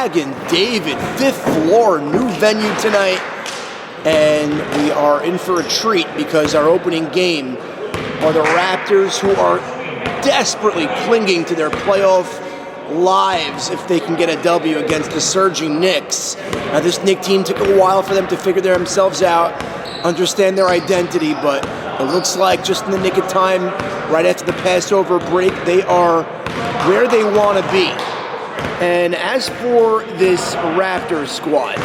David, 5th floor, new venue tonight. And we are in for a treat because our opening game are the Raptors, who are desperately clinging to their playoff lives if they can get a W against the surging Knicks. Now, this Knicks team took a while for them to figure themselves out, understand their identity, but it looks like just in the nick of time, right after the Passover break, they are where they want to be. And as for this Raptors squad,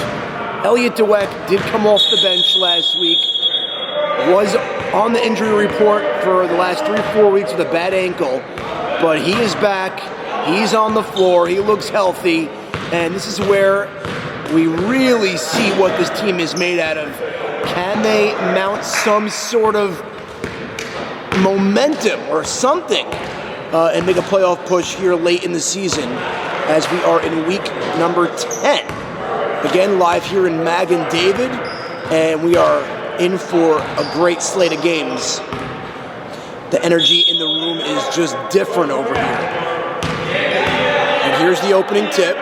Elliot Dweck did come off the bench last week, was on the injury report for the last 3-4 weeks with a bad ankle, but he is back, he's on the floor, he looks healthy, and this is where we really see what this team is made out of. Can they mount some sort of momentum or something and make a playoff push here late in the season as we are in week number 10? Again, live here in David, and we are in for a great slate of games. The energy in the room is just different over here. And here's the opening tip.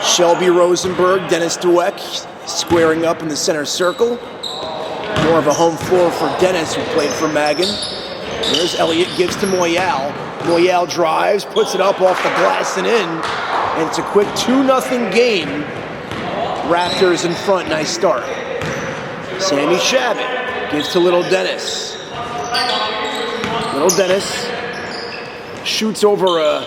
Shelby Rosenberg, Dennis Dweck squaring up in the center circle. More of a home floor for Dennis, who played for Magan. There's Elliott, gives to Moyal. Moyal drives, puts it up off the glass and in. And it's a quick 2-0 game. Raptors in front, nice start. Sammy Shabbat gives to Little Dennis. Little Dennis shoots over a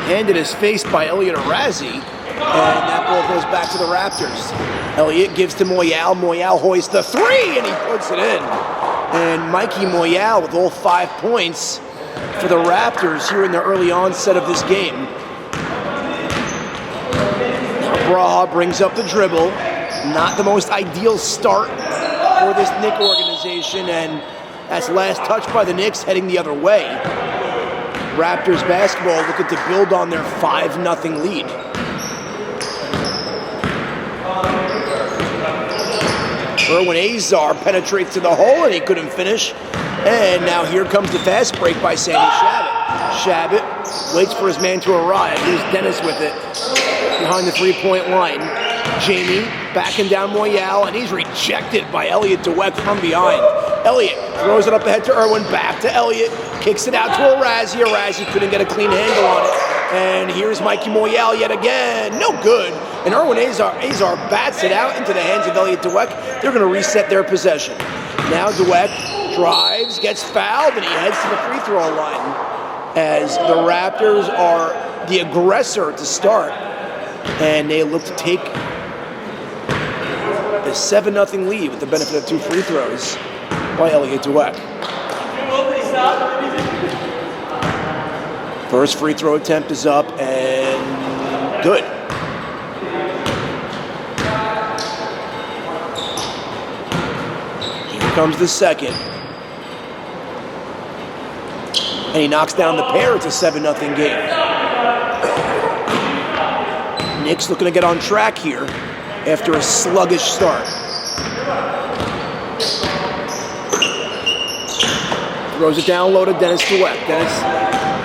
hand in his face by Elliott Arazi, and that ball goes back to the Raptors. Elliott gives to Moyal. Moyal hoists the three, and he puts it in. And Mikey Moyal with all 5 points for the Raptors here in the early onset of this game. Now Braha brings up the dribble. Not the most ideal start for this Knicks organization, and that's last touch by the Knicks heading the other way. Raptors basketball looking to build on their 5-0 lead. Erwin Azar penetrates to the hole, and he couldn't finish. And now here comes the fast break by Sammy Shabbat. Shabbat waits for his man to arrive. Here's Dennis with it behind the three-point line. Jamie backing down Moyal, and he's rejected by Elliot Dweck from behind. Elliott throws it up ahead to Erwin, back to Elliott, kicks it out to Arazi. Arazi couldn't get a clean handle on it. And here's Mikey Moyal yet again, no good. And Erwin Azar bats it out into the hands of Elliot Dweck. They're going to reset their possession. Now Dweck drives, gets fouled, and he heads to the free throw line as the Raptors are the aggressor to start. And they look to take a 7-0 lead with the benefit of 2 free throws by Elliot Dweck. First free throw attempt is up and good. Here comes the second. And he knocks down the pair. It's a 7-0 game. Knicks looking to get on track here after a sluggish start. Throws it down low to Dennis Dweck. Dennis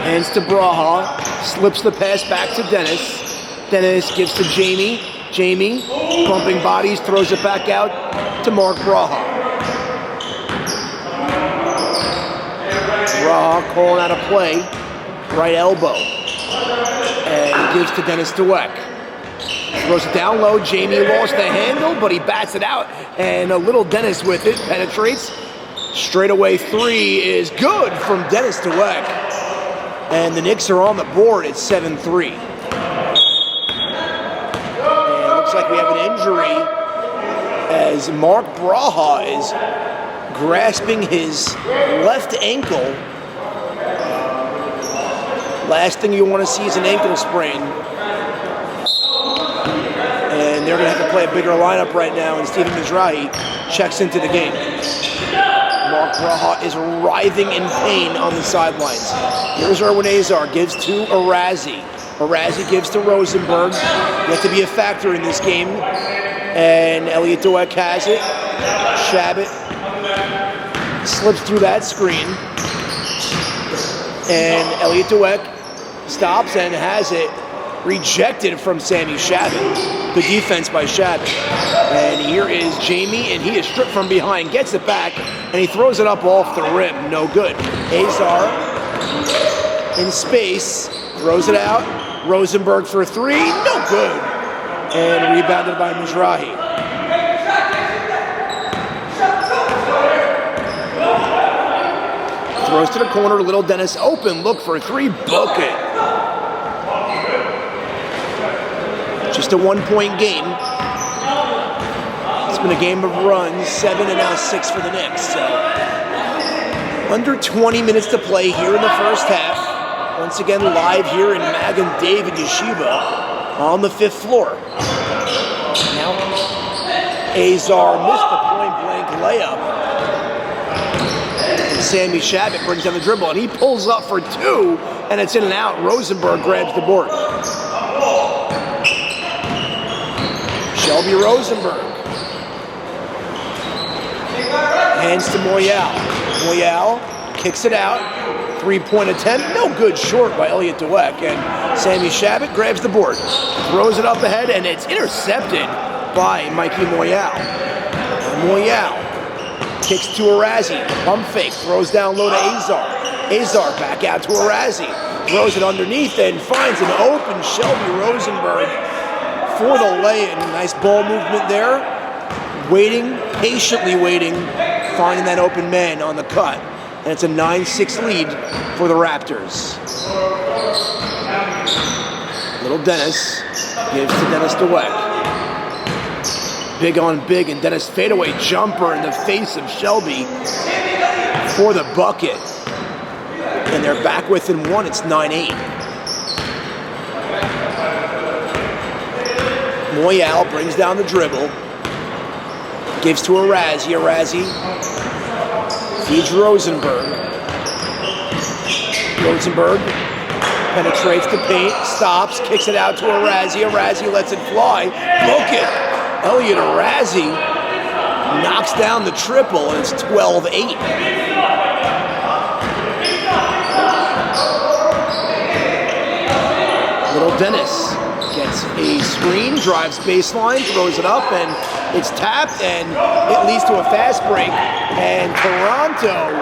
hands to Braha, slips the pass back to Dennis. Dennis gives to Jamie. Jamie, bumping bodies, throws it back out to Mark Braha. Braha calling out a play, right elbow, and gives to Dennis Dweck. Throws it down low. Jamie lost the handle, but he bats it out. And a little Dennis with it, penetrates. Straightaway three is good from Dennis Dweck. And the Knicks are on the board at 7-3. And it looks like we have an injury as Mark Braha is grasping his left ankle. Last thing you want to see is an ankle sprain. And they're going to have to play a bigger lineup right now, and Steven Mizrahi checks into the game. Mark Braha is writhing in pain on the sidelines. Here's Erwin Azar, gives to Arazi. Arazi gives to Rosenberg. Yet to be a factor in this game. And Elliot Dweck has it. Shabbat slips through that screen. And Elliot Dweck stops and has it. rejected from Sammy Shabbat. Good defense by Shabbat. And here is Jamie, and he is stripped from behind, gets it back, and he throws it up off the rim. No good. Azar in space, throws it out. Rosenberg for three, no good. And rebounded by Mizrahi. Throws to the corner, Little Dennis open, look for three, book it. Just a 1-point game. It's been a game of runs, 7 and now 6 for the Knicks. So under 20 minutes to play here in the first half. Once again, live here in Magen David Yeshiva on the 5th floor. Now, Azar missed the point-blank layup. And Sammy Shabbat brings down the dribble, and he pulls up for two, and it's in and out. Rosenberg grabs the board. Shelby Rosenberg. Hands to Moyal. Moyal kicks it out. 3-point attempt, no good, short by Elliot Dweck. And Sammy Shabbat grabs the board, throws it up ahead, and it's intercepted by Mikey Moyal. Moyal kicks to Arazi, pump fake, throws down low to Azar. Azar back out to Arazi, throws it underneath and finds an open Shelby Rosenberg for the lay-in. Nice ball movement there. Waiting, patiently waiting, finding that open man on the cut. And it's a 9-6 lead for the Raptors. Little Dennis gives to Dennis Dweck. Big on big, and Dennis fadeaway jumper in the face of Shelby for the bucket. And they're back within one, it's 9-8. Moyal brings down the dribble. Gives to Arazi. Arazi feeds Rosenberg. Rosenberg penetrates the paint, stops, kicks it out to Arazi. Arazi lets it fly. Book it. Elliot Arazi knocks down the triple, and it's 12-8. Little Dennis gets a screen, drives baseline, throws it up, and it's tapped, and it leads to a fast break. And Toronto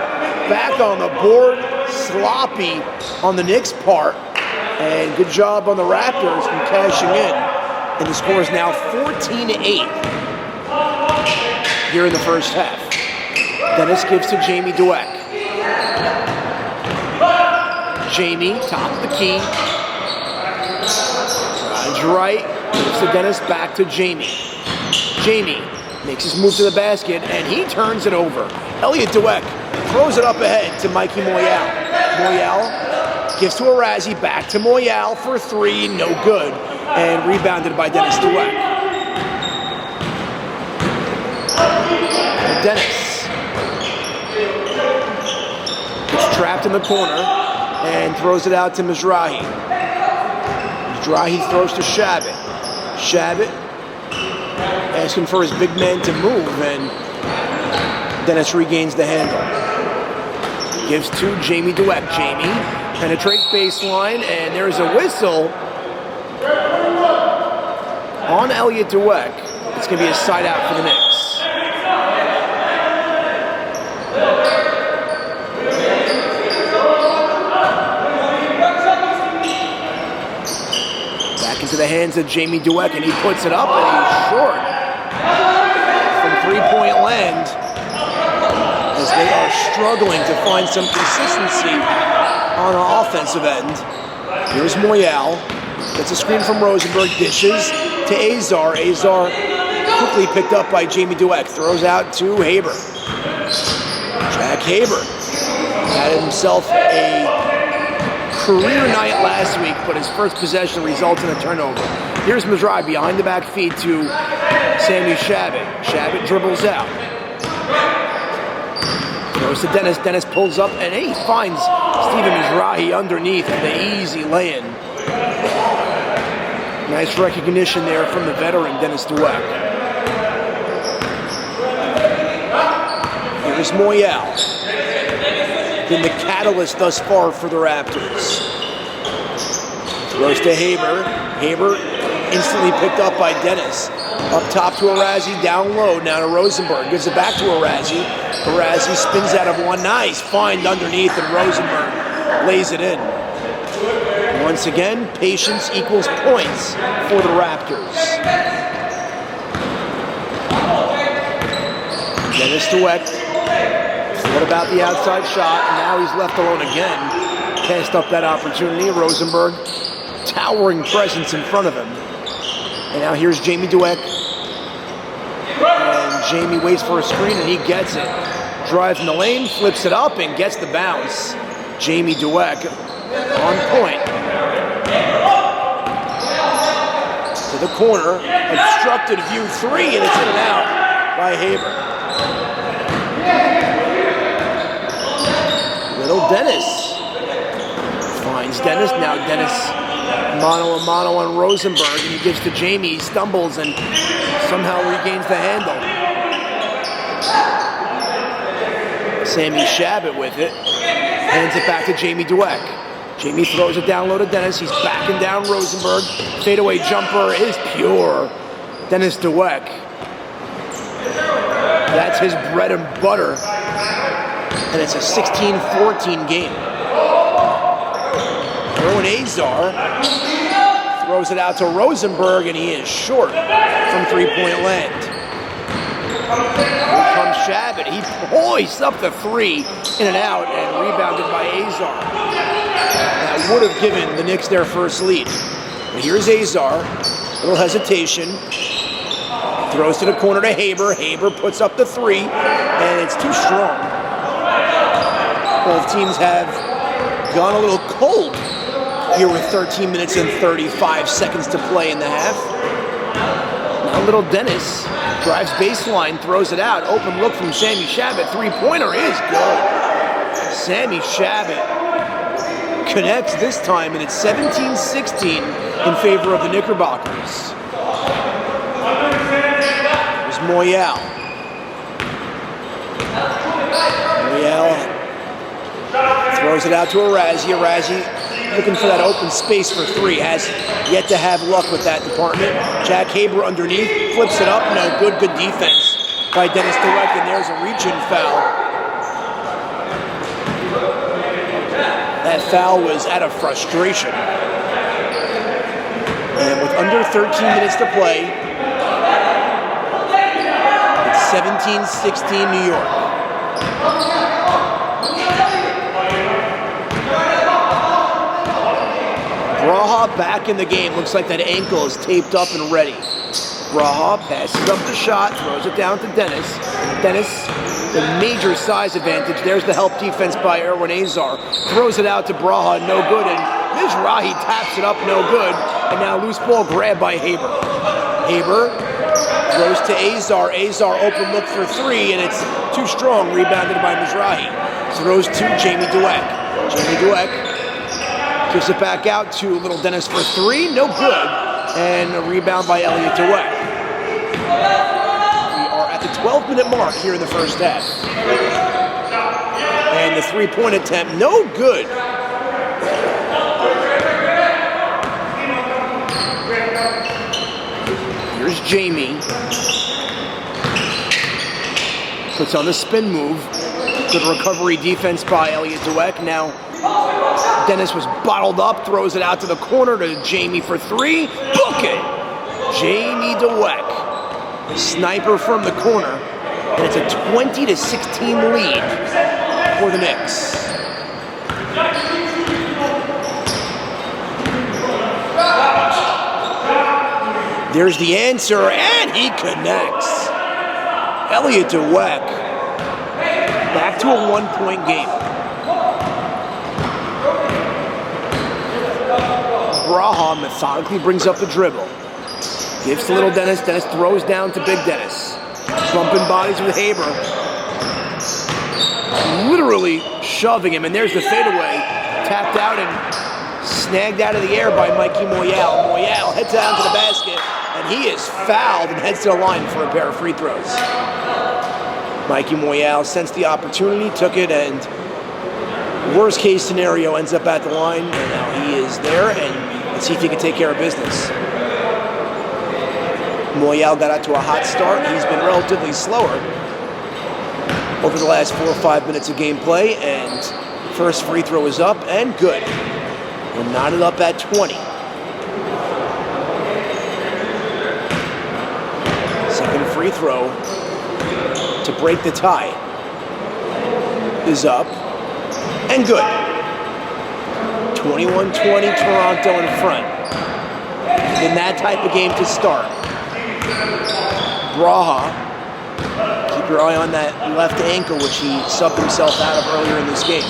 back on the board, sloppy on the Knicks' part. And good job on the Raptors from cashing in. And the score is now 14-8 here in the first half. Dennis gives to Jamie Dweck. Jamie, top of the key. Drives right, gives to Dennis, back to Jamie. Jamie makes his move to the basket, and he turns it over. Elliot Dweck throws it up ahead to Mikey Moyal. Moyal gives to Arazi, back to Moyal for three, no good, and rebounded by Dennis Dweck. Dennis gets trapped in the corner and throws it out to Mizrahi. Mizrahi throws to Shabbat. Shabbat asking for his big man to move, and Dennis regains the handle. Gives to Jamie Dweck. Jamie penetrates baseline, and there's a whistle on Elliot Dweck. It's going to be a side out for the Knicks. Back into the hands of Jamie Dweck, and he puts it up, and he's short from three-point land, as they are struggling to find some consistency on the offensive end. Here's Moyal. Gets a screen from Rosenberg. Dishes to Azar. Azar quickly picked up by Jamie Dweck. Throws out to Haber. Jack Haber had himself a career night last week, but his first possession results in a turnover. Here's Mizrahi behind the back feed to Sammy Shabbat. Shabbat dribbles out. Goes to Dennis. Dennis pulls up, and he finds Steven Mizrahi underneath with the easy lay-in. Nice recognition there from the veteran, Dennis Dweck. Here's Moyal. Been the catalyst thus far for the Raptors. Throws to Haber. Haber instantly picked up by Dennis. Up top to Arazi, down low, now to Rosenberg. Gives it back to Arazi. Arazi spins out of one. Nice find underneath, and Rosenberg lays it in. Once again, patience equals points for the Raptors. Dennis Dweck. What about the outside shot? And now he's left alone again. Passed up that opportunity. Rosenberg, towering presence in front of him. And now here's Jamie Dweck. And Jamie waits for a screen and he gets it. Drives in the lane, flips it up, and gets the bounce. Jamie Dweck on point. To the corner, obstructed view three, and it's in and out by Haber. Little Dennis finds Dennis. Now Dennis mano-a-mano on Rosenberg, and he gives to Jamie. He stumbles and somehow regains the handle. Sammy Shabbat with it. Hands it back to Jamie Dweck. Jamie throws it down low to Dennis. He's backing down Rosenberg. Fadeaway jumper is pure. Dennis Dweck. That's his bread and butter. And it's a 16-14 game. Erwin Azar throws it out to Rosenberg, and he is short from three-point land. Here comes Shabbat. He hoists up the three, in and out, and rebounded by Azar. That would have given the Knicks their first lead. But here's Azar, little hesitation. Throws to the corner to Haber. Haber puts up the three, and it's too strong. Both teams have gone a little cold here with 13 minutes and 35 seconds to play in the half. Now little Dennis drives baseline, throws it out. Open look from Sammy Shabbat. Three-pointer is good. Sammy Shabbat connects this time, and it's 17-16 in favor of the Knickerbockers. There's Moyal. Moyal throws it out to Arazi. Arazi looking for that open space for three. Has yet to have luck with that department. Jack Haber underneath, flips it up. No good defense by Dennis Dweck, and there's a reach-in foul. That foul was out of frustration. And with under 13 minutes to play, it's 17-16 New York. Braha back in the game. Looks like that ankle is taped up and ready. Braha passes up the shot, throws it down to Dennis. Dennis, the major size advantage. There's the help defense by Erwin Azar. Throws it out to Braha, no good. And Mizrahi taps it up, no good. And now loose ball grab by Haber. Haber throws to Azar. Azar open look for three, and it's too strong. Rebounded by Mizrahi. Throws to Jamie Dweck. Jamie Dweck gives it back out to little Dennis for three, no good. And a rebound by Elliott Dweck. We are at the 12-minute mark here in the first half. And the three-point attempt, no good. Here's Jamie. Puts on the spin move. Good recovery defense by Elliott Dweck. Now Dennis was bottled up, throws it out to the corner to Jamie for three. Book it! Jamie Dweck. Sniper from the corner. And it's a 20-16 lead for the Knicks. There's the answer, and he connects. Elliott Dweck back to a one-point game. Braha methodically brings up the dribble. Gives to little Dennis. Dennis throws down to big Dennis. Bumping bodies with Haber. Literally shoving him, and there's the fadeaway. Tapped out and snagged out of the air by Mikey Moyal. Moyal heads down to the basket, and he is fouled and heads to the line for a pair of free throws. Mikey Moyal sensed the opportunity, took it, and worst case scenario ends up at the line, and now he is there, and Let's see if he can take care of business. Moyal got out to a hot start. He's been relatively slower over the last 4 or 5 minutes of gameplay, and first free throw is up and good. We're knotted up at 20. Second free throw to break the tie is up and good. 21-20, Toronto in front. In that type of game to start. Braha, keep your eye on that left ankle, which he subbed himself out of earlier in this game.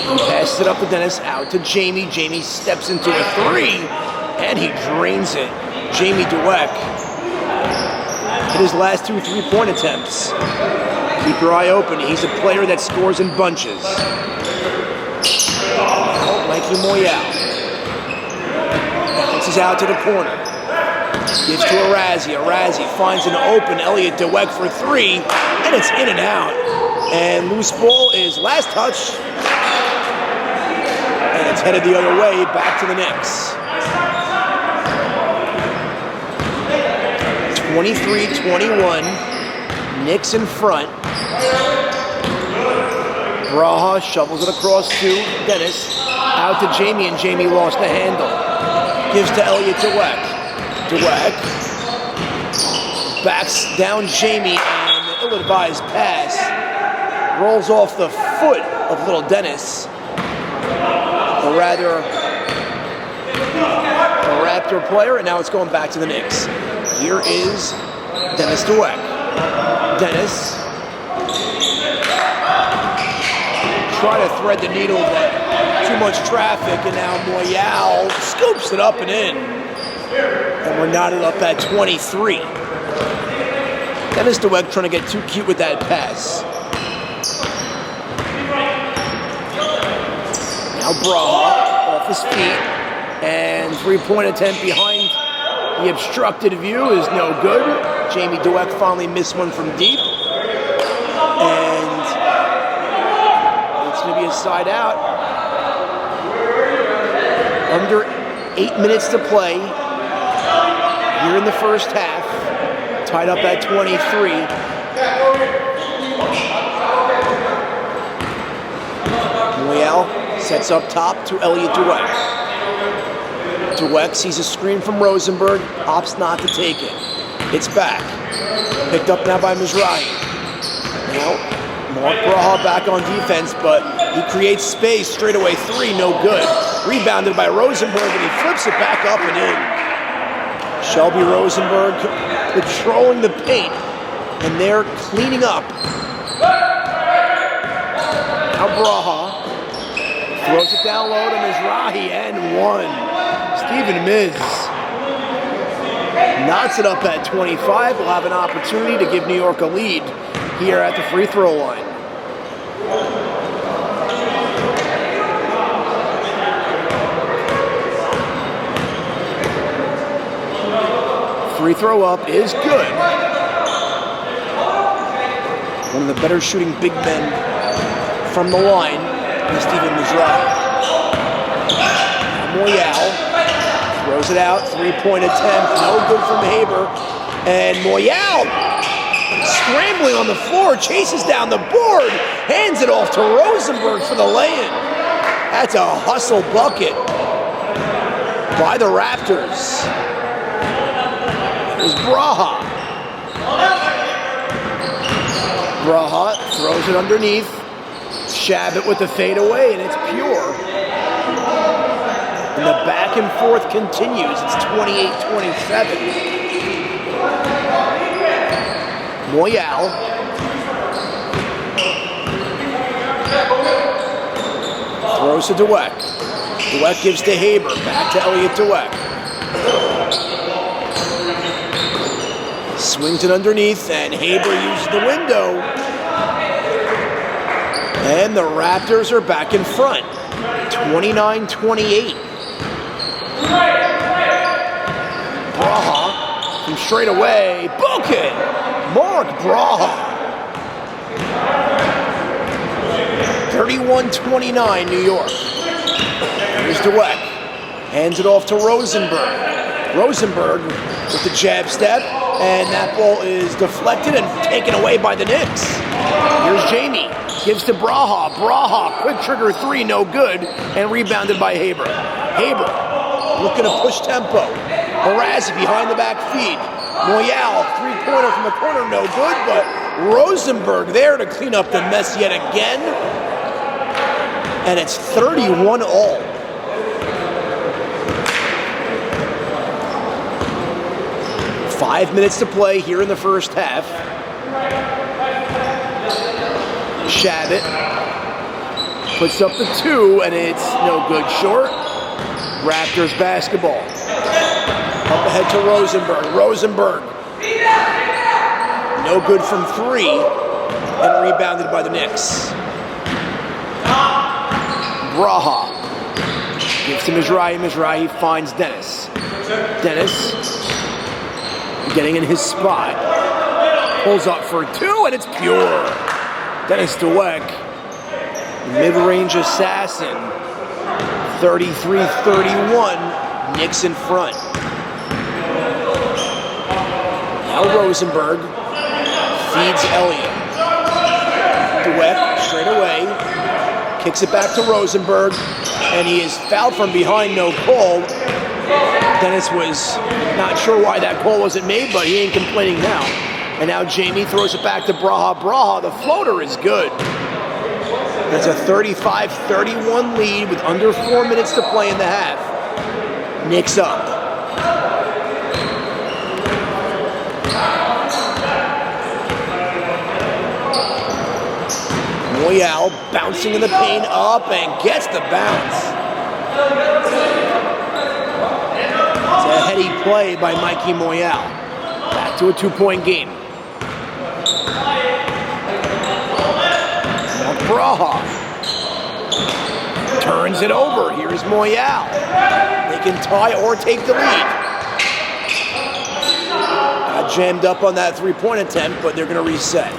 He passes it up to Dennis, out to Jamie. Jamie steps into a three, and he drains it. Jamie Dweck hit his last 2 3-point attempts. Keep your eye open. He's a player that scores in bunches. Mikey Moyal bounces out to the corner. Gives to Arazi. Arazi finds an open Elliot Dweck for three, and it's in and out. And loose ball is last touch. And it's headed the other way, back to the Knicks. 23-21. Knicks in front. Braha shovels it across to Dennis. Out to Jamie, and Jamie lost the handle. Gives to Elliot Dweck. Dweck backs down Jamie, and the ill-advised pass rolls off the foot of little Dennis. Or rather, a Raptor player, and now it's going back to the Knicks. Here is Dennis Dweck. Dennis trying to thread the needle, but too much traffic, and now Moyal scoops it up and in. And we're knotted up at 23. Dennis Dweck trying to get too cute with that pass. Now Braha off his feet, and three-point attempt behind the obstructed view is no good. Jamie Dweck finally missed one from deep, and it's going to be a side out. Under 8 minutes to play here in the first half, tied up at 23. Moyal sets up top to Elliot Dweck. Dweck sees a screen from Rosenberg, opts not to take it. It's back. Picked up now by Mizrahi. Now, Mark Braha back on defense, but he creates space. Straight away three, no good. Rebounded by Rosenberg, and he flips it back up and in. Shelby Rosenberg patrolling the paint, and they're cleaning up. Now Braha throws it down low to Mizrahi, and one. Stephen Miz knots it up at 25. We'll have an opportunity to give New York a lead here at the free throw line. Free throw up is good. One of the better shooting big men from the line is Stephen Mizrahi. Moyal throws it out, three-point attempt, no good from Haber. And Moyal, scrambling on the floor, chases down the board, hands it off to Rosenberg for the lay-in. That's a hustle bucket by the Raptors. There's Braha. Braha throws it underneath. Shabbat with the fadeaway, and it's pure. And the back and forth continues. It's 28-27. Moyal throws to Dweck. Dweck gives to Haber. Back to Elliot Dweck. Swings it underneath, and Haber uses the window. And the Raptors are back in front. 29-28. Braha from straight away. Book it! Mark Braha. 31-29 New York. Here's Dweck. Hands it off to Rosenberg. Rosenberg with the jab step, and that ball is deflected and taken away by the Knicks. Here's Jamie. Gives to Braha. Braha, quick trigger three, no good, and rebounded by Haber. Haber looking to push tempo. Mrazzi behind the back feed. Moyal, three-pointer from the corner, no good, but Rosenberg there to clean up the mess yet again. And it's 31-all. Five minutes to play here in the first half. Shabbat puts up the two, and it's no good short. Raptors basketball. Up ahead to Rosenberg. Rosenberg. No good from three, and rebounded by the Knicks. Braha gives to Mizrahi. Mizrahi finds Dennis. Dennis getting in his spot. Pulls up for two, and it's pure. Dennis Dweck, mid-range assassin. 33-31, Knicks in front. Now Rosenberg feeds Elliott. Dweck straight away, kicks it back to Rosenberg, and he is fouled from behind, no call. Dennis was not sure why that call wasn't made, but he ain't complaining now. And now Jamie throws it back to Braha. Braha, the floater is good. That's a 35-31 lead with under 4 minutes to play in the half. Knicks up. Moyal bouncing in the paint up and gets the bounce. It's a heady play by Mikey Moyal. Back to a two-point game. Braha turns it over. Here's Moyal. They can tie or take the lead. Got jammed up on that three-point attempt, but they're going to reset.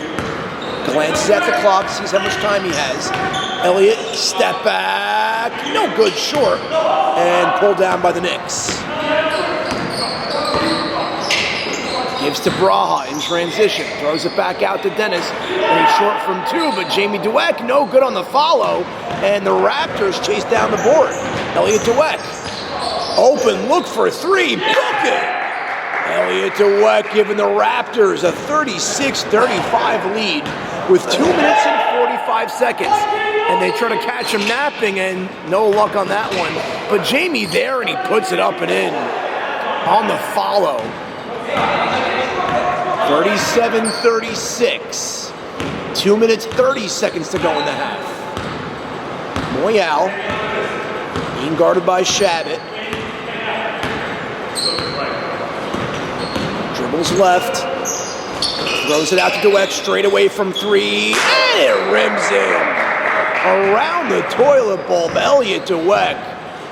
Glances at the clock, sees how much time he has. Elliott, step back. No good, short. And pulled down by the Knicks. Gives to Braha in transition. Throws it back out to Dennis. And he's short from two, but Jamie Dweck, no good on the follow. And the Raptors chase down the board. Elliott Dweck. Open, look for three. Book it! Elliott Dweck giving the Raptors a 36-35 lead with 2 minutes and 45 seconds. And they try to catch him napping, and no luck on that one. But Jamie there, and he puts it up and in on the follow. 37-36. 2 minutes, 30 seconds to go in the half. Moyal being guarded by Shabbat. Dribbles left. Throws it out to Dweck straight away from three. And it rims in. Around the toilet bowl, Elliott Dweck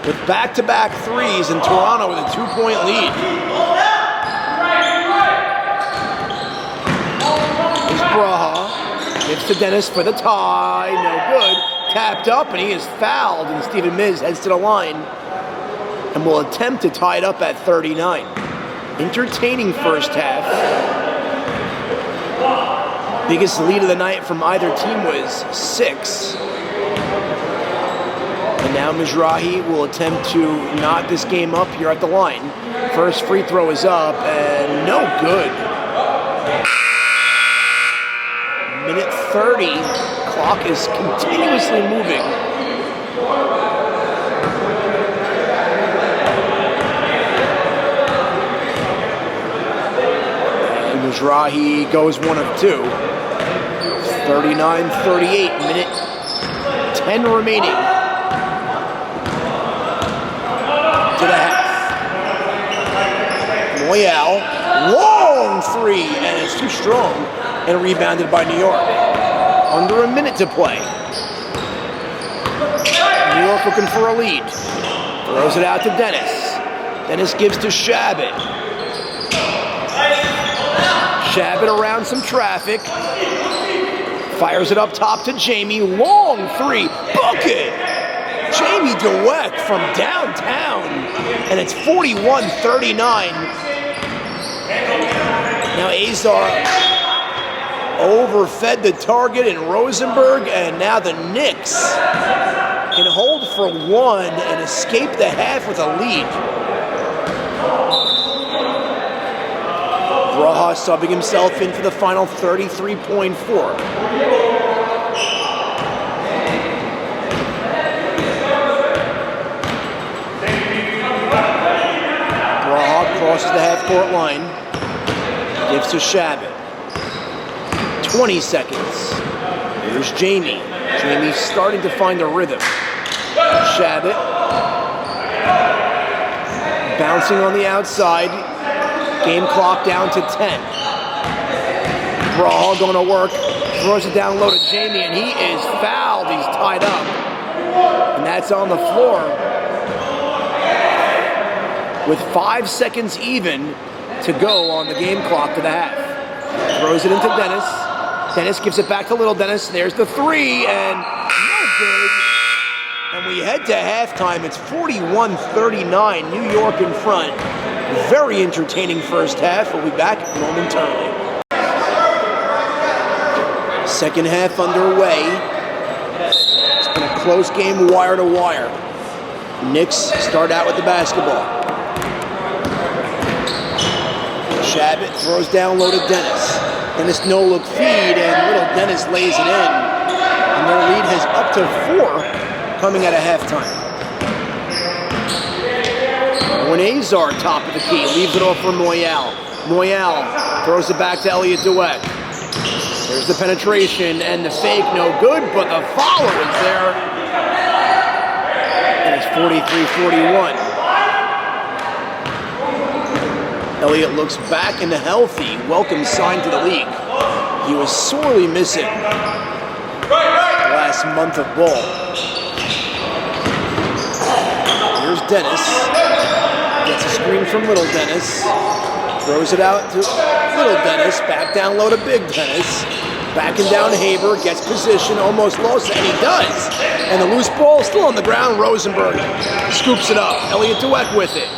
with back-to-back threes, and Toronto with a 2-point lead. Braha gives to Dennis for the tie, no good. Tapped up, and he is fouled, and Stephen Miz heads to the line and will attempt to tie it up at 39. Entertaining first half. Biggest lead of the night from either team was 6. And now Mizrahi will attempt to knot this game up here at the line. First free throw is up, and no good. Minute 30, clock is continuously moving. And Mizrahi goes 1 of 2. 39-38, minute 10 remaining to the half. Moyal, long three, and it's too strong. And rebounded by New York. Under a minute to play. New York looking for a lead. Throws it out to Dennis. Dennis gives to Shabbat. Shabbat around some traffic. Fires it up top to Jamie. Long three. Bucket! Jamie DeWeck from downtown, and it's 41-39. Now Azar overfed the target in Rosenberg, and now the Knicks can hold for one and escape the half with a lead. Braha subbing himself in for the final 33.4. Crosses the half-court line, gives to Shabbat. 20 seconds. Here's Jamie. Jamie's starting to find a rhythm. Shabbat. Bouncing on the outside. Game clock down to 10. Brawl going to work. Throws it down low to Jamie, and he is fouled. He's tied up. And that's on the floor. With 5 seconds even to go on the game clock to the half. Throws it into Dennis. Dennis gives it back to Little Dennis. There's the three, and no good. And we head to halftime. It's 41-39, New York in front. Very entertaining first half. We'll be back momentarily. Second half underway. It's been a close game, wire to wire. Knicks start out with the basketball. Shabbat throws down low to Dennis. Dennis no-look feed, and Little Dennis lays it in. And their lead has up to 4 coming out of halftime. When Azar, top of the key, leaves it off for Moyal. Moyal throws it back to Elliot DeWeck. There's the penetration, and the fake no good, but the follow is there. And it's 43-41. Elliott looks back and healthy. Welcome sign to the league. He was sorely missing the last month of ball. Here's Dennis. Gets a screen from Little Dennis. Throws it out to Little Dennis. Back down low to Big Dennis. Backing down Haber. Gets position. Almost lost it, and he does. And the loose ball still on the ground. Rosenberg scoops it up. Elliot DeWeck with it.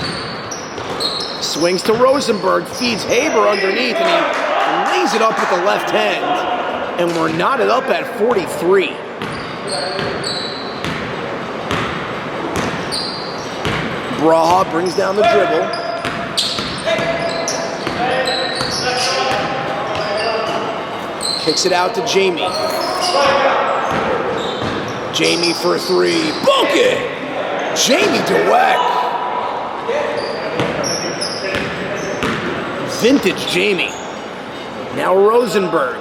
Swings to Rosenberg, feeds Haber underneath, and he lays it up with the left hand. And we're knotted up at 43. Braha brings down the dribble. Kicks it out to Jamie. Jamie for 3. Book it! Jamie DeWeck. Vintage Jamie. Now Rosenberg.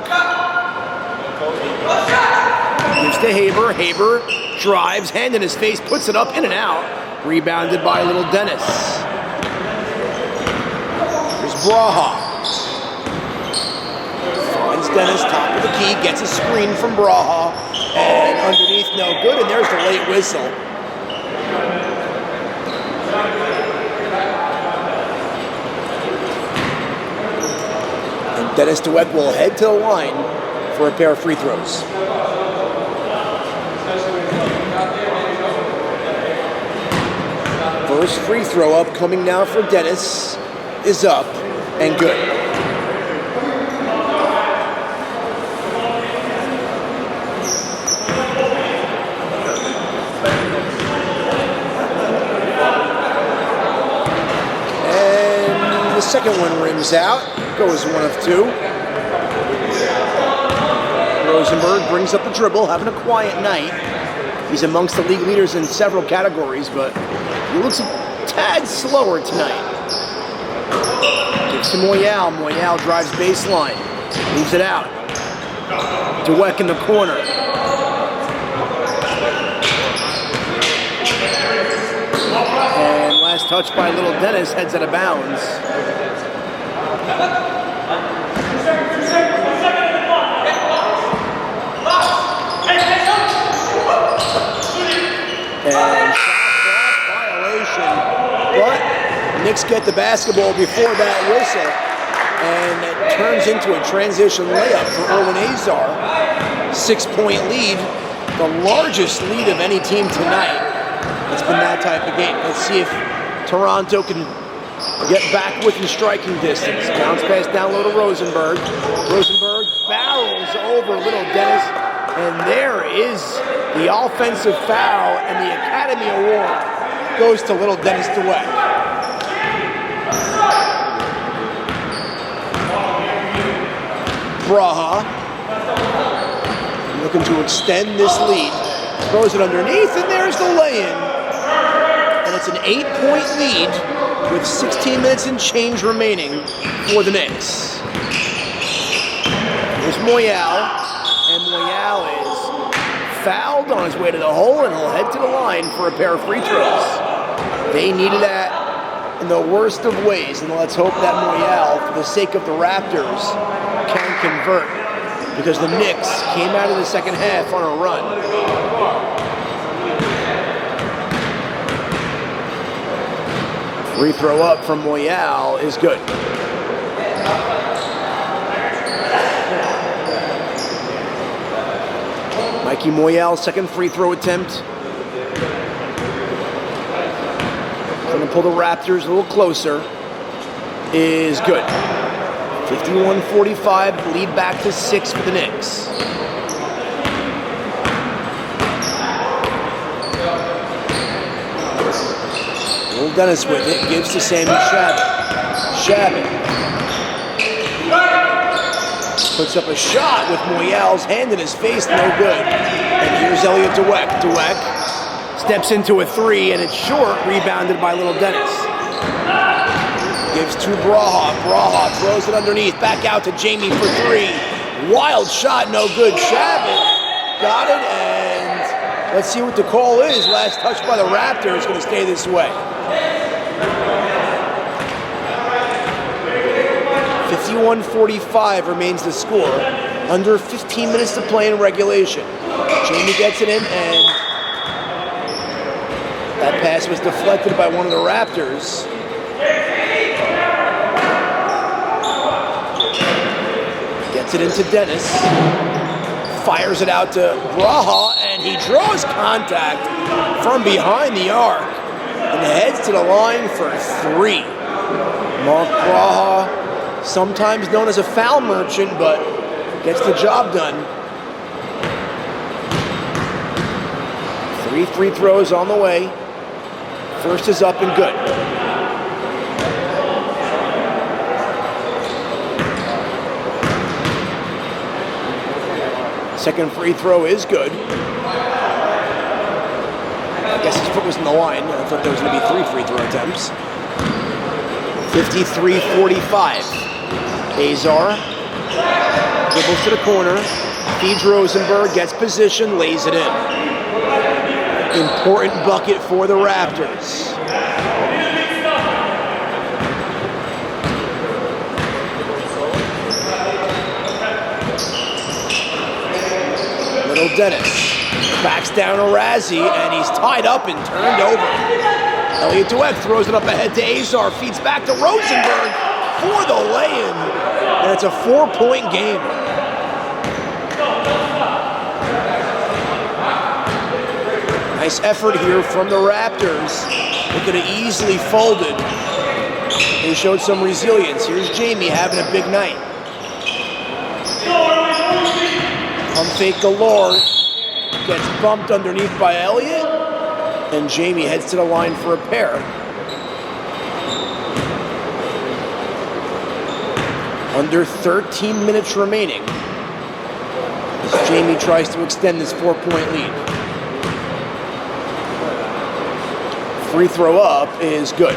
Gives to Haber. Haber drives, hand in his face, puts it up, in and out. Rebounded by Little Dennis. Here's Braha. Finds Dennis, top of the key, gets a screen from Braha. And underneath, no good, and there's the late whistle. Dennis DeWeck will head to the line for a pair of free throws. First free throw up coming now for Dennis is up and good. And the second one rims out. Goes 1 of 2. Rosenberg brings up the dribble, having a quiet night. He's amongst the league leaders in several categories, but he looks a tad slower tonight. Gives to Moyal. Moyal drives baseline. Leaves it out. DeWeck in the corner. And last touch by Little Dennis, heads out of bounds. And shot clock violation, but Knicks get the basketball before that whistle, and it turns into a transition layup for Erwin Azar. 6-point lead, the largest lead of any team tonight. It's been that type of game. Let's see if Toronto can get back within striking distance. Bounce pass down low to Rosenberg. Rosenberg barrels over little Dennis. And there is the offensive foul, and the Academy Award goes to little Dennis DeWeck. Braha looking to extend this lead. Throws it underneath, and there's the lay-in. And it's an 8-point lead with 16 minutes and change remaining for the Knicks. Here's Moyal, and Moyal is fouled on his way to the hole, and he'll head to the line for a pair of free throws. They needed that in the worst of ways, and let's hope that Moyal, for the sake of the Raptors, can convert, because the Knicks came out of the second half on a run. Free throw up from Moyal is good. Mikey Moyal's second free throw attempt. Going to pull the Raptors a little closer. Is good. 51-45, lead back to 6 for the Knicks. Little Dennis with it, gives to Sammy Shabbat. Shabbat puts up a shot with Moyal's hand in his face, no good. And here's Elliot DeWeck. DeWeck steps into a three, and it's short, rebounded by little Dennis. Gives to Braha. Braha throws it underneath, back out to Jamie for three. Wild shot, no good. Shabbat got it, and let's see what the call is. Last touch by the Raptors, going to stay this way. 51-45 remains the score. Under 15 minutes to play in regulation. Jamie gets it in, and that pass was deflected by one of the Raptors. Gets it into Dennis. Fires it out to Braha, and he draws contact from behind the arc and heads to the line for three. Mark Braha, sometimes known as a foul merchant, but gets the job done. 3 free throws on the way. First is up and good. Second free throw is good. I guess his foot was in the line. I thought there was going to be 3 free throw attempts. 53-45. Azar dribbles to the corner. Feeds Rosenberg, gets position, lays it in. Important bucket for the Raptors. Little Dennis backs down to Razzie, and he's tied up and turned over. Elliot DeWeck throws it up ahead to Azar, feeds back to Rosenberg for the lay-in, and it's a 4-point game. Nice effort here from the Raptors. They could have easily folded. They showed some resilience. Here's Jamie having a big night. Pump fake galore. Gets bumped underneath by Elliott. And Jamie heads to the line for a pair. Under 13 minutes remaining as Jamie tries to extend this 4-point lead. Free throw up is good.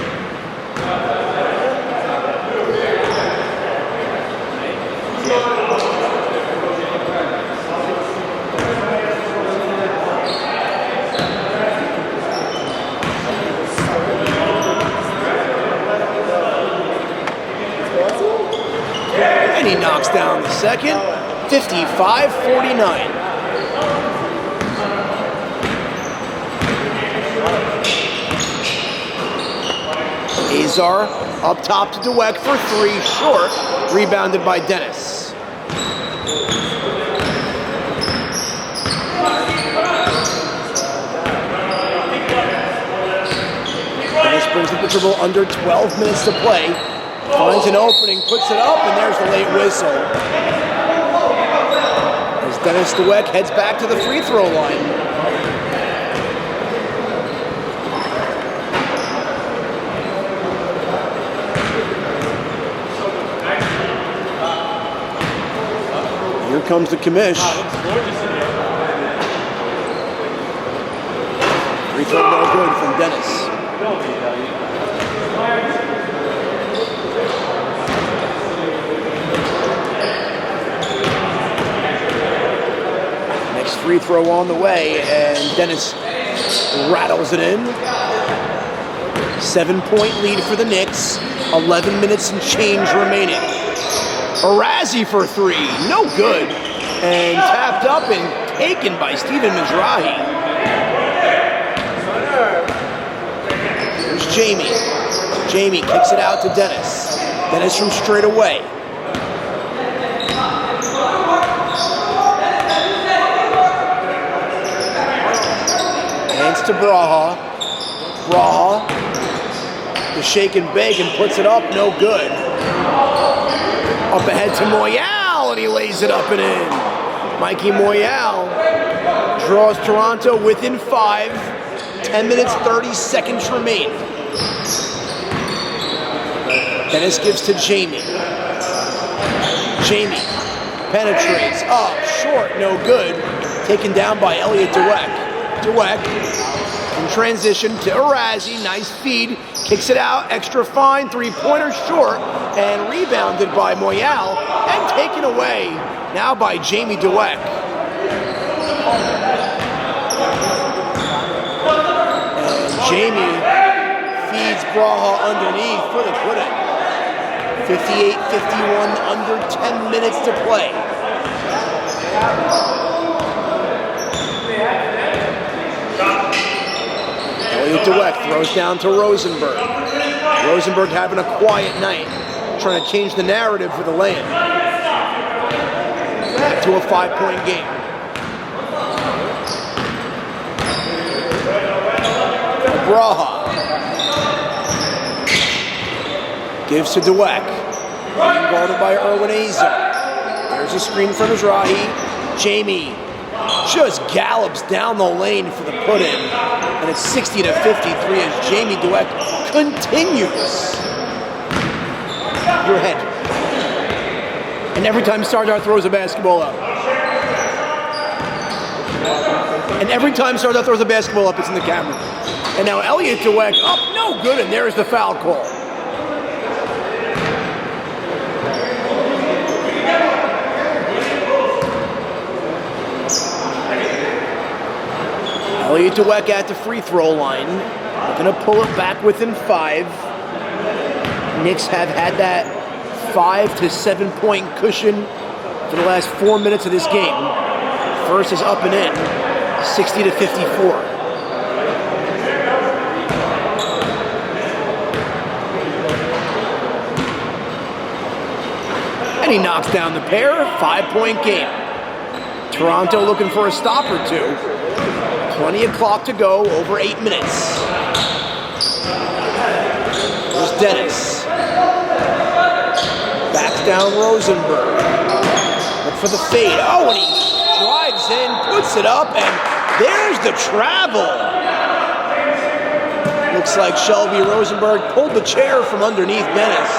And he knocks down the second, 55-49. Azar up top to DeWeck for three, short, rebounded by Dennis. brings the dribble under 12 minutes to play. Finds an opening, puts it up, and there's the late whistle. As Dennis Dweck heads back to the free throw line. Here comes the commish. Free throw no good from Dennis. Next free throw on the way, and Dennis rattles it in. 7-point lead for the Knicks. 11 minutes and change remaining. Arazi for three, no good. And tapped up and taken by Steven Mizrahi. Here's Jamie. Jamie kicks it out to Dennis. Dennis from straight away. Hands to Braha. Braha, the shake and bake, and puts it up, no good. Up ahead to Moyal, and he lays it up and in. Mikey Moyal draws Toronto within 5. 10 minutes, 30 seconds remain. Dennis gives to Jamie. Jamie penetrates up, short, no good. Taken down by Elliot Dweck. Dweck in transition to Arazi, nice feed. Kicks it out, extra fine, three-pointer short, and rebounded by Moyal, and taken away now by Jamie Dweck. And Jamie feeds Braha underneath for the put-in. 58-51, under 10 minutes to play. Elliot Dweck throws down to Rosenberg. Rosenberg having a quiet night, trying to change the narrative for the land. Back to a 5-point game. Braha gives to Dweck. Being guarded by Erwin Azar. There's a screen from Mizrahi. Jamie just gallops down the lane for the put-in. And it's 60-53 as Jamie Dweck continues. Your head. And every time Sardar throws a basketball up. And every time Sardar throws a basketball up, it's in the camera. And now Elliot Dweck up, no good, and there's the foul call. Elliot Dweck at the free throw line. Gonna pull it back within 5. Knicks have had that 5 to 7 point cushion for the last 4 minutes of this game. First is up and in, 60-54. And he knocks down the pair, 5-point game. Toronto looking for a stop or two. Plenty of clock to go, over 8 minutes. There's Dennis. Backs down Rosenberg. Look for the fade. Oh, and he drives in, puts it up, and there's the travel. Looks like Shelby Rosenberg pulled the chair from underneath Dennis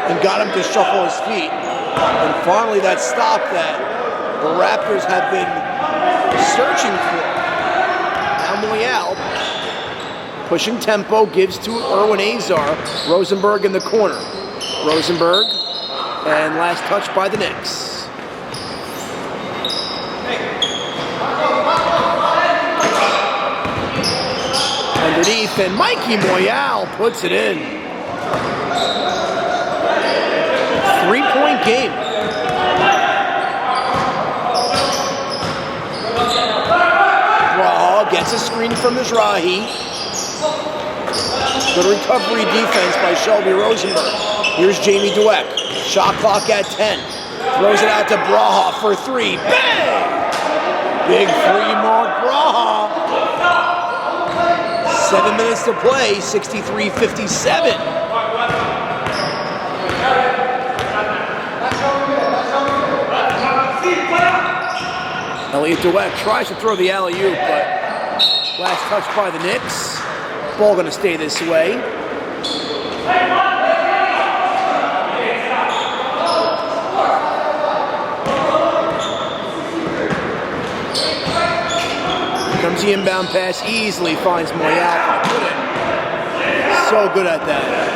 and got him to shuffle his feet. And finally that stop that the Raptors have been searching for. Moyal, pushing tempo, gives to Erwin Azar. Rosenberg in the corner. Rosenberg, and last touch by the Knicks. Underneath, and Mikey Moyal puts it in. 3-point game. Gets a screen from Mizrahi. Good recovery defense by Shelby Rosenberg. Here's Jamie Dweck. Shot clock at 10. Throws it out to Braha for 3. Bang! Big 3 mark Braha. 7 minutes to play, 63-57. Elliot Dweck tries to throw the alley-oop, but last touch by the Knicks. Ball going to stay this way. Comes the inbound pass, easily finds Moyal. So good at that.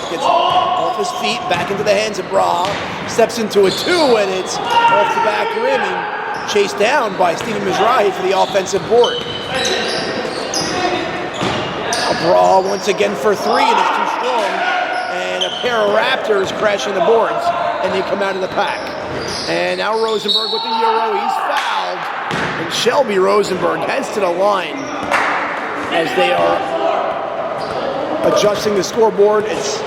Gets off his feet, back into the hands of Braha, steps into a two, and it's off the back rim and chased down by Steven Mizrahi for the offensive board. Braha once again for three, and it's too strong, and a pair of Raptors crashing the boards, and they come out of the pack. And now Rosenberg with the Euro, he's fouled, and Shelby Rosenberg heads to the line as they are adjusting the scoreboard. It's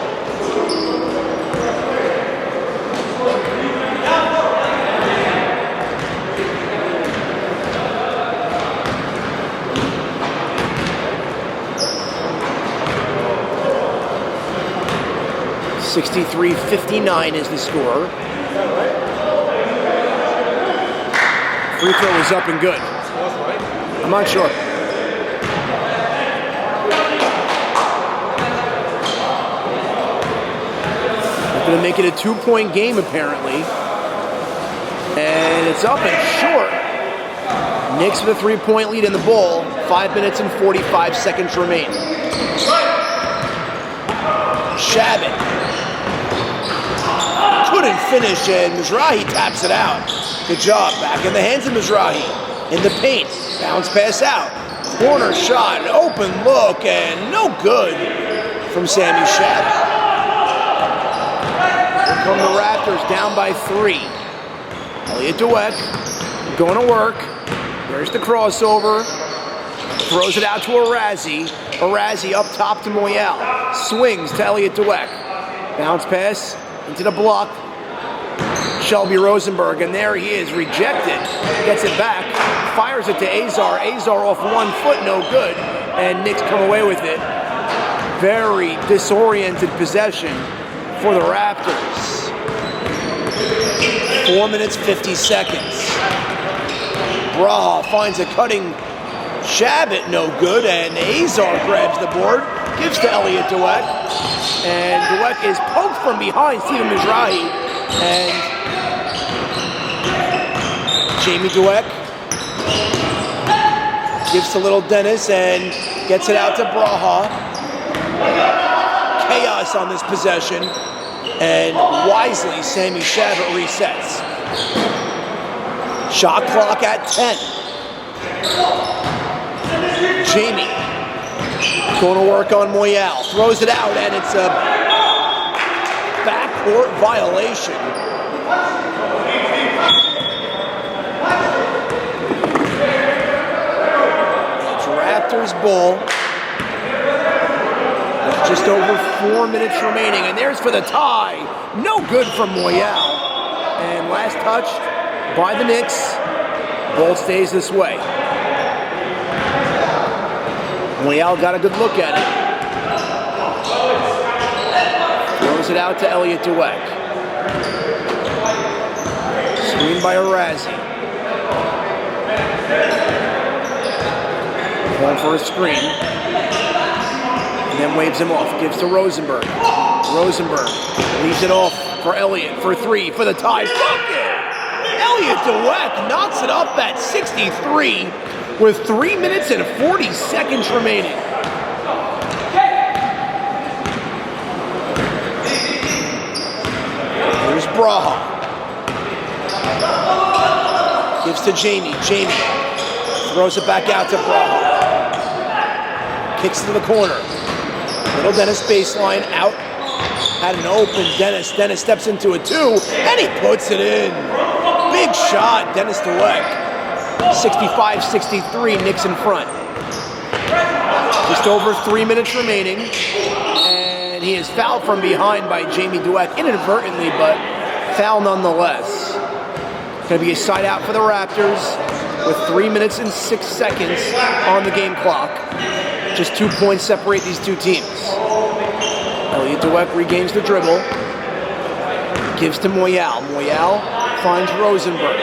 63-59 is the score. Free throw is up and good. I'm not sure. Going to make it a 2-point game apparently. And it's up and short. Knicks with a 3-point lead in the ball. 5 minutes and 45 seconds remain. Shabbat couldn't finish, and Mizrahi taps it out. Good job. Back in the hands of Mizrahi. In the paint. Bounce pass out. Corner shot. An open look, and no good from Sammy Shabbat. Here come the Raptors down by 3. Elliot Dweck going to work. There's the crossover. Throws it out to Arazi. Arazi up top to Moyal. Swings to Elliot Dweck. Bounce pass into the block. Shelby Rosenberg, and there he is, rejected. Gets it back. Fires it to Azar. Azar off 1 foot, no good. And Knicks come away with it. Very disoriented possession for the Raptors. 4 minutes, 50 seconds. Braha finds a cutting Shabbat, no good, and Azar grabs the board, gives to Elliot Dweck, and Dweck is poked from behind Steven Mizrahi, and Jamie Dweck gives to little Dennis and gets it out to Braha. Chaos on this possession, and wisely Sammy Shabbat resets. Shot clock at 10. Jamie going to work on Moyal. Throws it out, and it's a backcourt violation. It's Raptors ball. With just over 4 minutes remaining, and there's for the tie. No good from Moyal. And last touched by the Knicks. Ball stays this way. Moyal got a good look at it. Throws it out to Elliot Dweck. Screen by Arazi. Going for a screen. And then waves him off. Gives to Rosenberg. Rosenberg leaves it off for Elliot for 3 for the tie. Bucket! Elliot Dweck knocks it up at 63 with 3 minutes and 40 seconds remaining. Here's Braha. Gives to Jamie. Jamie throws it back out to Braha. Kicks to the corner. Little Dennis baseline out. Had an open Dennis. Dennis steps into a 2, and he puts it in. Big shot, Dennis Dweck. 65-63, Knicks in front. Just over 3 minutes remaining. And he is fouled from behind by Jamie Dweck inadvertently, but foul nonetheless. Going to be a side out for the Raptors with 3 minutes and 6 seconds on the game clock. Just 2 points separate these two teams. Elliot Dweck regains the dribble. Gives to Moyal. Moyal finds Rosenberg.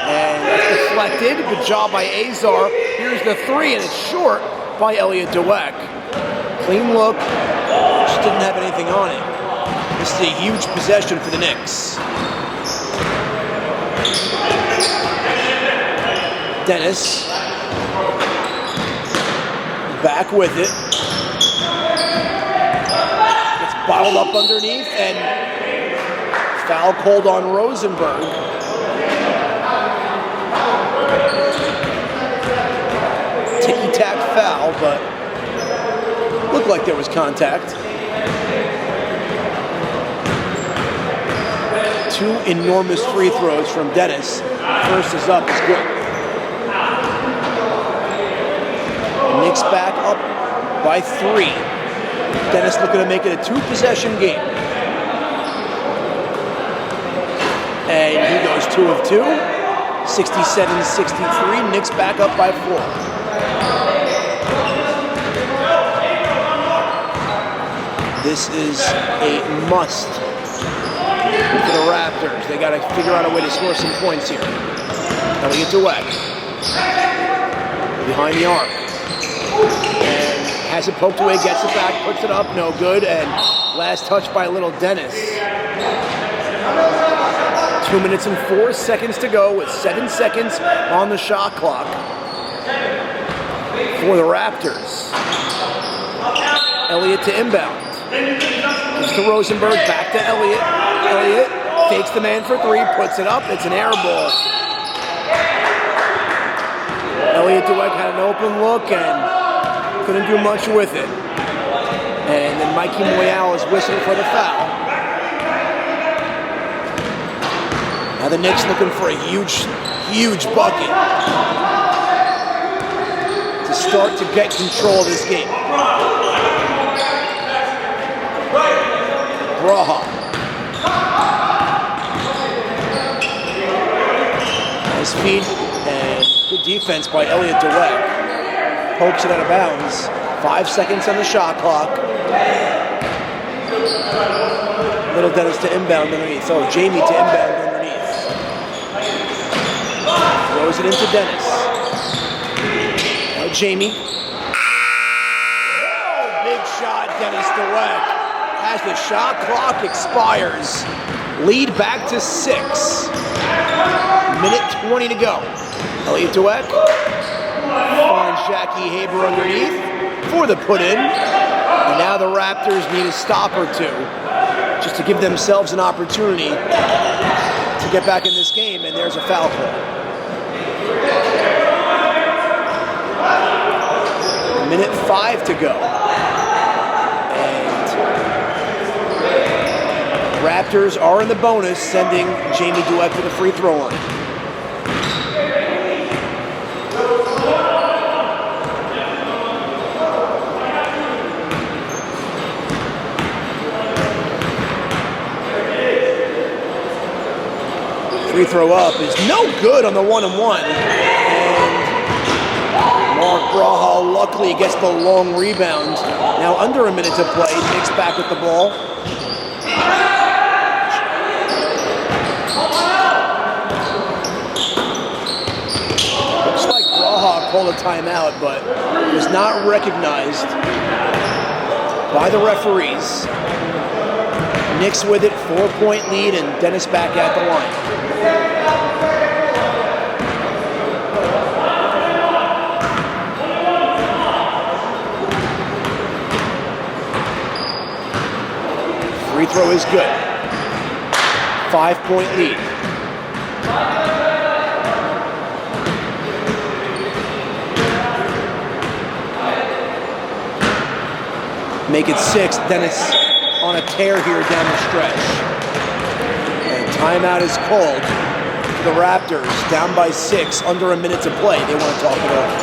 And that's deflected. Good job by Azar. Here's the three, and it's short by Elliot Dweck. Clean look. Just didn't have anything on it. This is a huge possession for the Knicks. Dennis. Back with it. Gets bottled up underneath, and foul called on Rosenberg. Ticky-tack foul, but looked like there was contact. 2 enormous free throws from Dennis. First is up, is good. Knicks back up by 3. Dennis looking to make it a 2-possession game. And he goes 2 of 2. 67-63. Knicks back up by 4. This is a must for the Raptors. They got to figure out a way to score some points here. Elliot Dweck behind the arc. And has it poked away, gets it back, puts it up, no good, and last touch by little Dennis. 2 minutes and 4 seconds to go with 7 seconds on the shot clock for the Raptors. Elliot to inbound. Gives to Rosenberg, back to Elliot. Elliot fakes the man for 3, puts it up, it's an air ball. Elliot Dweck had an open look and couldn't do much with it. And then Mikey Moyal is whistling for the foul. Now the Knicks looking for a huge, huge bucket to start to get control of this game. Braha. Nice feed and good defense by Elliot Dweck. Pokes it out of bounds. 5 seconds on the shot clock. Little Dennis to inbound underneath. So Jamie to inbound underneath. Throws it into Dennis. Now Jamie. Oh, big shot, Dennis Dweck. As the shot clock expires. Lead back to 6. Minute 20 to go. Elliot Dweck finds Jackie Haber underneath for the put-in. And now the Raptors need a stop or two just to give themselves an opportunity to get back in this game, and there's a foul call. Minute 5 to go. And Raptors are in the bonus, sending Jamie Dweck to the free throw line. Free throw up is no good on the 1-on-1. And Mark Braha luckily gets the long rebound. Now under a minute to play. Knicks back with the ball. Looks like Braha called a timeout, but was not recognized by the referees. Knicks with it, 4-point lead, and Dennis back at the line. Free throw is good. 5-point lead. Make it 6. Dennis on a tear here down the stretch. And timeout is called for the Raptors, down by 6, under a minute to play. They want to talk it over.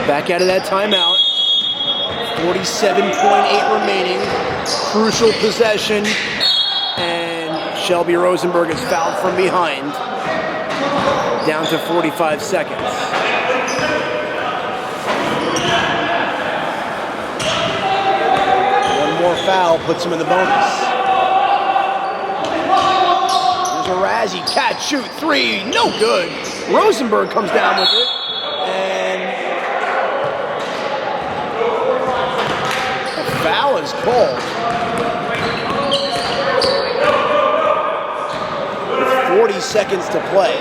Back out of that timeout. 47.8 remaining. Crucial possession. And Shelby Rosenberg is fouled from behind. Down to 45 seconds. One more foul puts him in the bonus. There's a Razzie catch, shoot, three, no good. Rosenberg comes down with it. And a foul is called. With 40 seconds to play.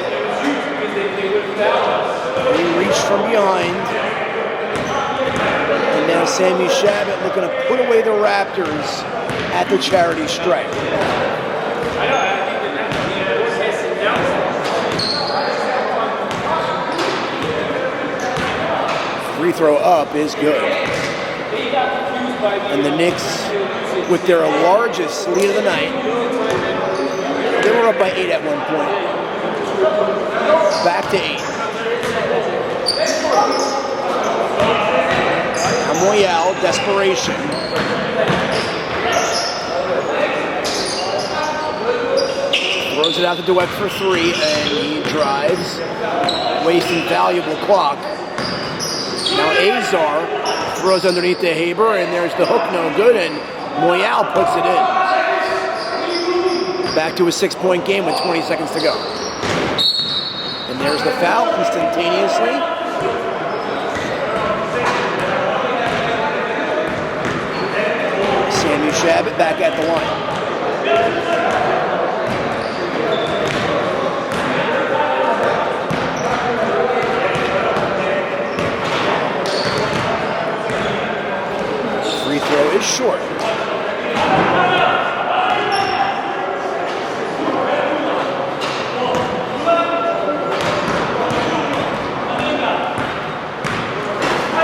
He reached from behind. And now Sammy Shabbat looking to put away the Raptors at the charity stripe. Free throw up is good. And the Knicks, with their largest lead of the night, they were up by 8 at one point. Back to 8. Moyal, desperation. Throws it out to Dweck for three, and he drives, wasting valuable clock. Now Azar throws underneath the Haber, and there's the hook, no good, and Moyal puts it in. Back to a 6-point game with 20 seconds to go. And there's the foul instantaneously. Sammy Shabbat back at the line. Free throw is short.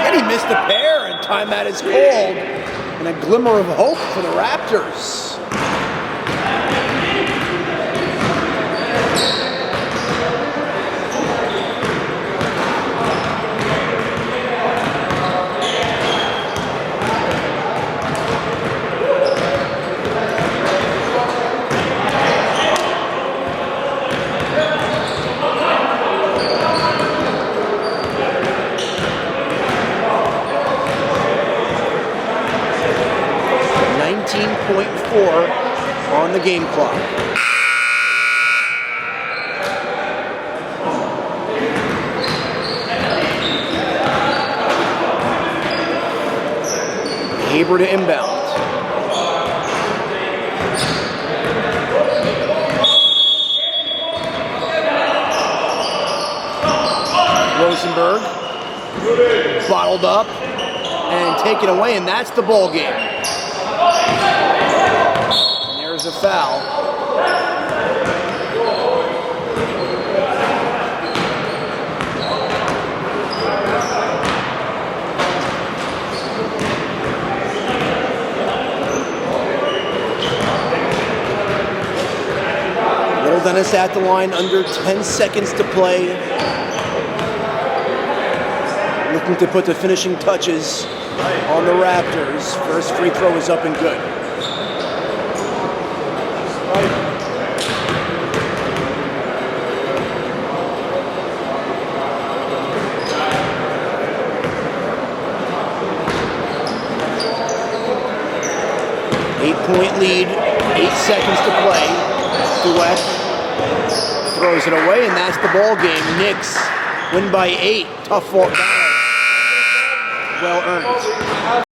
And he missed the pair, and timeout is called. And a glimmer of hope for the Raptors. On the game clock. Haber to inbound. Rosenberg bottled up and taken away, and that's the ball game. There's a foul. Little Dennis at the line, under 10 seconds to play. Looking to put the finishing touches on the Raptors. First free throw is up and good. Eight-point lead, 8 seconds to play. Dweck throws it away, and that's the ball game. Knicks win by 8. Tough fought battle. Well earned.